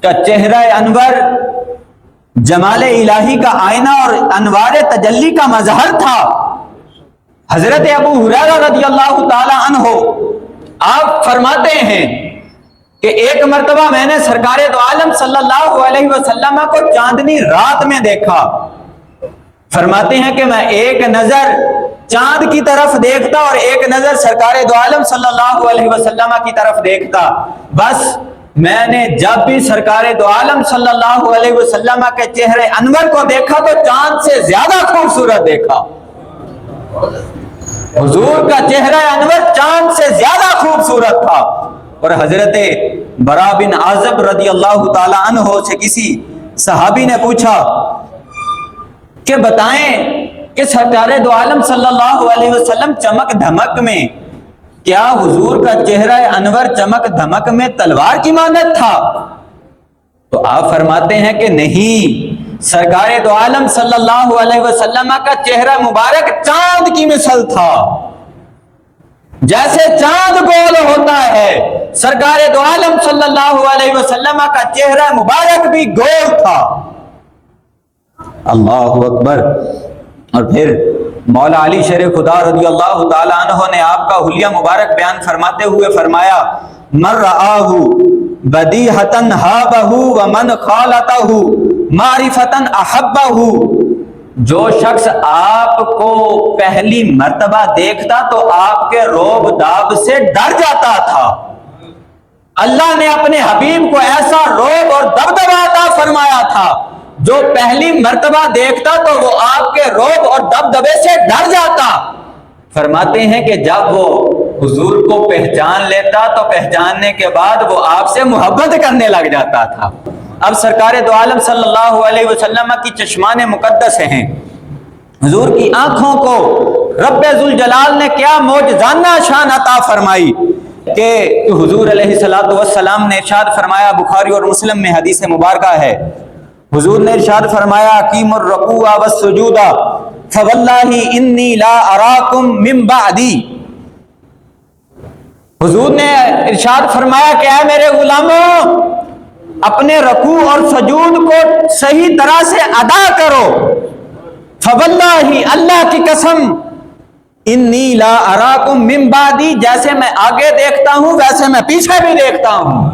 کا چہرہ انور جمال الہی کا آئینہ اور انوار تجلی کا مظہر تھا۔ حضرت ابو ہریرہ رضی اللہ تعالی عنہ آپ فرماتے ہیں کہ ایک مرتبہ میں نے سرکار دو عالم صلی اللہ علیہ وسلم کو چاندنی رات میں دیکھا۔ فرماتے ہیں کہ میں ایک نظر چاند کی طرف دیکھتا اور ایک نظر سرکار دو عالم صلی اللہ علیہ وسلم کی طرف دیکھتا۔ بس میں نے جب بھی سرکار دو عالم صلی اللہ علیہ وسلم کے چہرے انور کو دیکھا تو چاند سے زیادہ خوبصورت دیکھا۔ حضور کا چہرہ انور چاند سے زیادہ خوبصورت تھا۔ اور حضرت برا بن عازب رضی اللہ تعالی عنہ سے کسی صحابی نے پوچھا کہ بتائیں کہ سرکار دو عالم صلی اللہ علیہ وسلم چمک دھمک میں کیا حضور کا چہرہ انور چمک دھمک میں تلوار کی مانند تھا؟ تو آپ فرماتے ہیں کہ نہیں، سرکار دو عالم صلی اللہ علیہ وسلم کا چہرہ مبارک چاند کی مثل تھا۔ جیسے چاند گول ہوتا ہے، سرکار دو عالم صلی اللہ علیہ وسلم کا چہرہ مبارک بھی گول تھا۔ اللہ اکبر۔ اور پھر مولا علی شیر خدا رضی اللہ تعالی عنہ نے آپ کا حلیہ مبارک بیان فرماتے ہوئے فرمایا، من رآہ بدیہۃ ہابہ ومن خالطہ معرفۃ احبہ۔ جو شخص آپ کو پہلی مرتبہ دیکھتا تو آپ کے روب داب سے ڈر جاتا تھا۔ اللہ نے اپنے حبیب کو ایسا روب اور دبدبہ عطا فرمایا تھا، جو پہلی مرتبہ دیکھتا تو وہ آپ کے روب اور دبدبے سے ڈر جاتا۔ فرماتے ہیں کہ جب وہ حضور کو پہچان لیتا تو پہچاننے کے بعد وہ آپ سے محبت کرنے لگ جاتا تھا۔ اب سرکار دو عالم صلی اللہ علیہ وسلم کی چشمان مقدس ہیں، حضور کی آنکھوں کو رب ذوالجلال نے کیا معجزانہ شان عطا فرمائی کہ حضور علیہ الصلوۃ والسلام نے ارشاد فرمایا، بخاری اور مسلم میں حدیث مبارکہ ہے، حضور نے ارشاد فرمایا، اقیموا الرکوع والسجود فواللہ انی لا اراکم من بعدی۔ حضور نے ارشاد فرمایا کہ اے میرے غلاموں، اپنے رکوع اور سجود کو صحیح طرح سے ادا کرو۔ فواللہ، اللہ کی قسم، انی لا اراکم من بعدی، جیسے میں آگے دیکھتا ہوں ویسے میں پیچھے بھی دیکھتا ہوں۔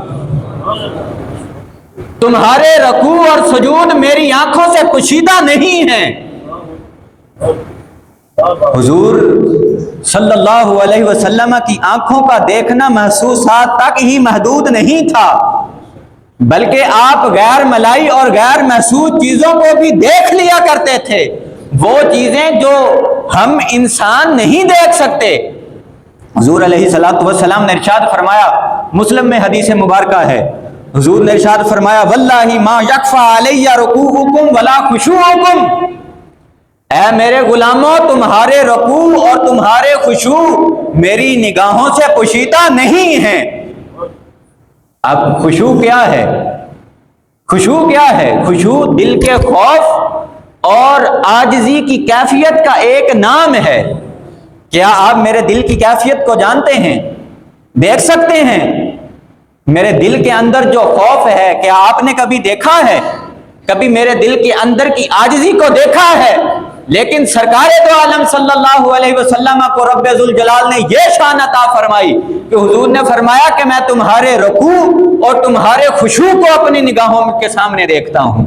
تمہارے رکوع اور سجود میری آنکھوں سے پوشیدہ نہیں ہیں۔ حضور صلی اللہ علیہ وسلم کی آنکھوں کا دیکھنا محسوسات تک ہی محدود نہیں تھا، بلکہ آپ غیر ملائی اور غیر محسوس چیزوں کو بھی دیکھ لیا کرتے تھے، وہ چیزیں جو ہم انسان نہیں دیکھ سکتے۔ حضور علیہ الصلوۃ والسلام نے ارشاد فرمایا، مسلم میں حدیث مبارکہ ہے، حضور نے ارشاد فرمایا، واللہ ما یکفی علی رکوعکم ولا خشوعکم۔ اے میرے غلاموں، تمہارے رکوع اور تمہارے خشوع میری نگاہوں سے پوشیدہ نہیں ہیں۔ اب خشوع کیا ہے؟ خشوع کیا ہے؟ خشوع دل کے خوف اور عاجزی کی کیفیت کا ایک نام ہے۔ کیا آپ میرے دل کی کیفیت کو جانتے ہیں؟ دیکھ سکتے ہیں؟ میرے دل کے اندر جو خوف ہے، کیا آپ نے کبھی دیکھا ہے؟ کبھی میرے دل کے اندر کی عاجزی کو دیکھا ہے؟ لیکن سرکار دو عالم صلی اللہ علیہ وسلم کو رب ذوالجلال نے یہ شان عطا فرمائی کہ حضور نے فرمایا کہ میں تمہارے رکوع اور تمہارے خشوع کو اپنی نگاہوں کے سامنے دیکھتا ہوں۔